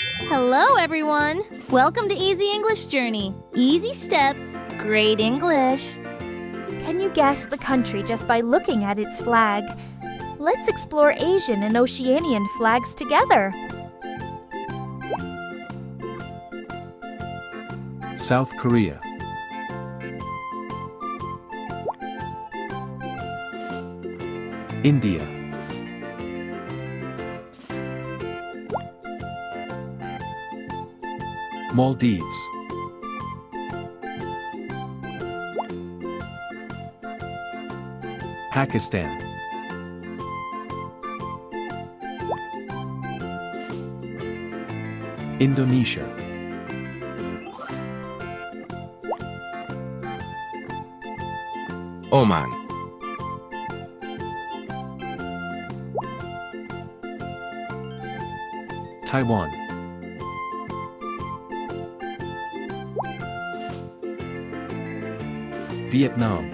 Hello, everyone! Welcome to Easy English Journey. Easy steps, great English. Can you guess the country just by looking at its flag? Let's explore Asian and Oceanian flags together. South Korea, India, Maldives, Pakistan, Indonesia, Oman, Taiwan, Vietnam,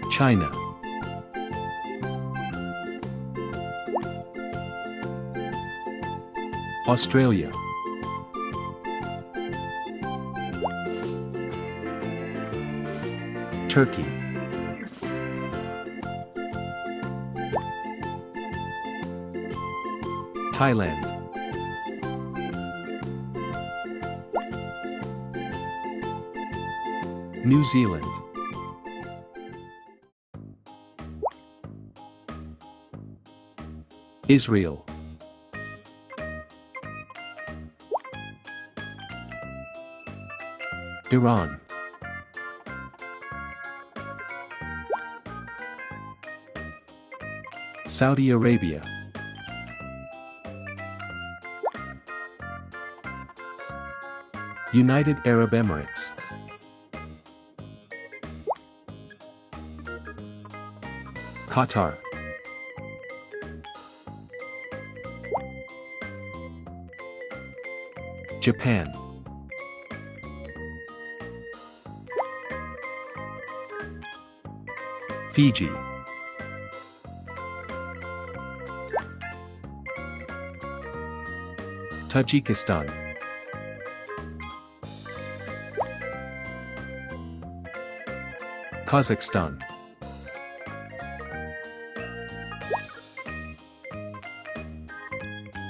China, Australia, Turkey, Thailand, New Zealand, Israel, Iran, Saudi Arabia, United Arab Emirates, Qatar, Japan, Fiji, Tajikistan, Kazakhstan,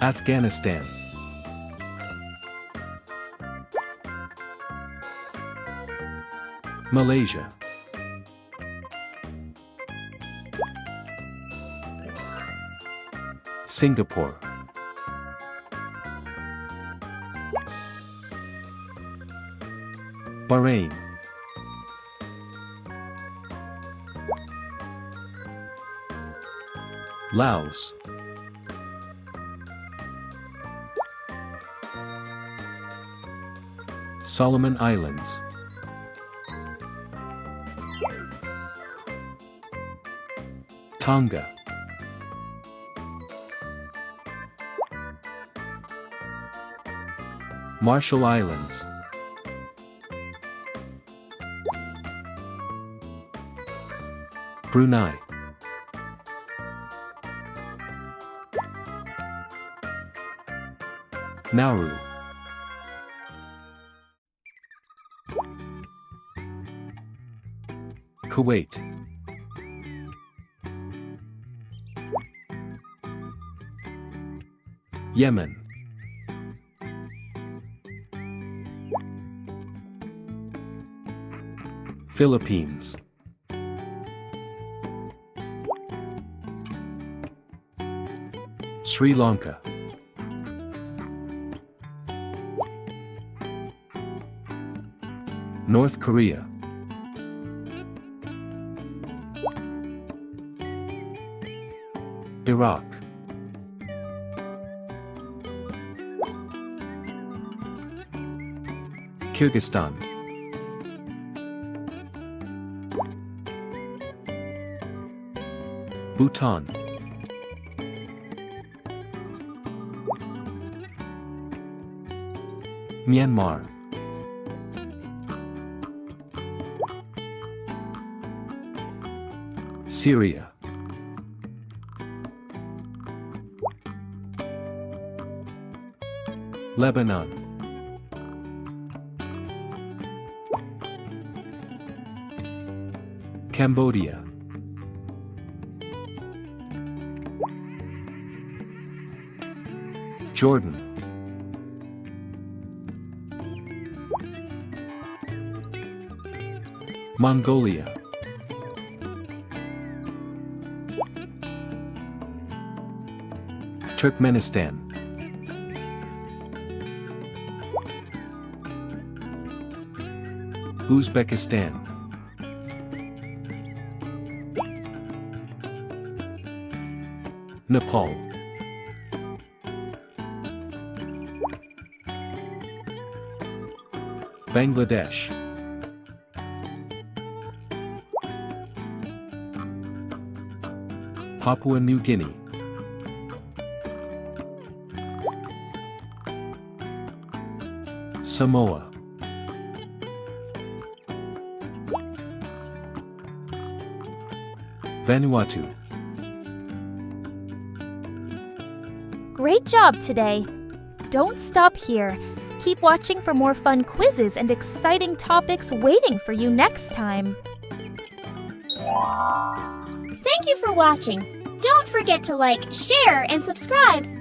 Afghanistan, Malaysia, Singapore, Bahrain, Laos, Solomon Islands, Tonga, Marshall Islands, Brunei, Nauru, Kuwait, Yemen, Philippines, Sri Lanka, North Korea, Iraq, Kyrgyzstan, Bhutan, Myanmar, Syria, Lebanon, Cambodia, Jordan, Mongolia, Turkmenistan, Uzbekistan, Nepal, Bangladesh, Papua New Guinea, Samoa, Vanuatu. Great job today! Don't stop here. Keep watching for more fun quizzes and exciting topics waiting for you next time. Thank you for watching. Don't forget to like, share, and subscribe.